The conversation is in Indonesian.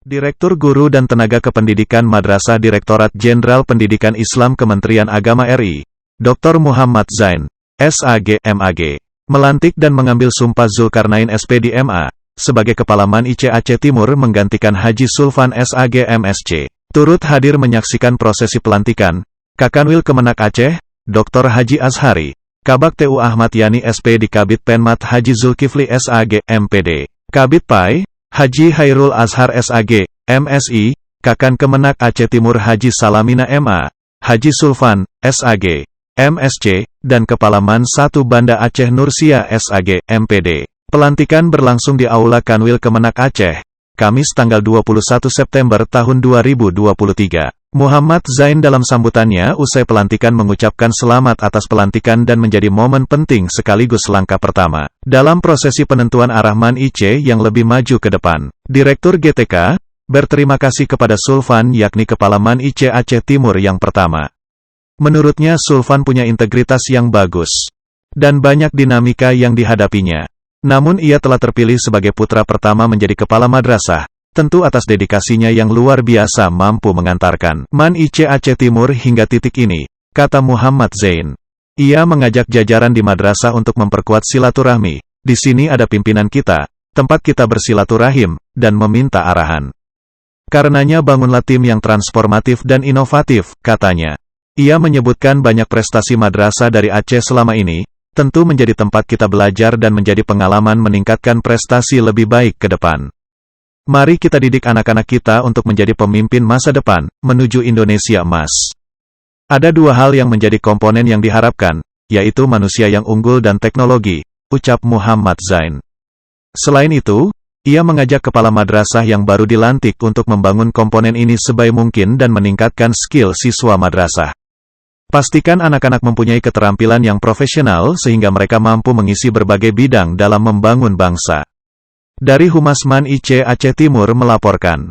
Direktur Guru dan Tenaga Kependidikan Madrasah Direktorat Jenderal Pendidikan Islam Kementerian Agama RI, Dr. Muhammad Zain, SAG, MAG, melantik dan mengambil sumpah Zulkarnain SPD MA, sebagai Kepala MAN IC Aceh Timur menggantikan Haji Sulfan SAG MSC. Turut hadir menyaksikan prosesi pelantikan, Kakanwil Kemenak Aceh, Dr. Haji Azhari, Kabak TU Ahmad Yani SPD Kabid Penmat Haji Zulkifli SAG, MPD, Kabid PAI, Haji Hairul Azhar SAG, MSI, Kakan Kemenak Aceh Timur Haji Salamina MA, Haji Sulfan, SAG, MSC, dan Kepala MAN 1 Banda Aceh Nursia SAG, MPD. Pelantikan berlangsung di Aula Kanwil Kemenak Aceh, Kamis tanggal 21 September tahun 2023. Muhammad Zain dalam sambutannya usai pelantikan mengucapkan selamat atas pelantikan dan menjadi momen penting sekaligus langkah pertama dalam prosesi penentuan arah MAN IC yang lebih maju ke depan. Direktur GTK berterima kasih kepada Sulfan yakni Kepala MAN IC Aceh Timur yang pertama. Menurutnya Sulfan punya integritas yang bagus dan banyak dinamika yang dihadapinya. Namun ia telah terpilih sebagai putra pertama menjadi kepala madrasah, tentu atas dedikasinya yang luar biasa mampu mengantarkan MAN IC Aceh Timur hingga titik ini, kata Muhammad Zain. Ia mengajak jajaran di madrasah untuk memperkuat silaturahmi. Di sini ada pimpinan kita, tempat kita bersilaturahim, dan meminta arahan. Karenanya bangunlah tim yang transformatif dan inovatif, katanya. Ia menyebutkan banyak prestasi madrasah dari Aceh selama ini, tentu menjadi tempat kita belajar dan menjadi pengalaman meningkatkan prestasi lebih baik ke depan. Mari kita didik anak-anak kita untuk menjadi pemimpin masa depan, menuju Indonesia Emas. Ada dua hal yang menjadi komponen yang diharapkan, yaitu manusia yang unggul dan teknologi, ucap Muhammad Zain. Selain itu, ia mengajak kepala madrasah yang baru dilantik untuk membangun komponen ini sebaik mungkin dan meningkatkan skill siswa madrasah. Pastikan anak-anak mempunyai keterampilan yang profesional sehingga mereka mampu mengisi berbagai bidang dalam membangun bangsa. Dari Humas MAN IC Aceh Timur melaporkan.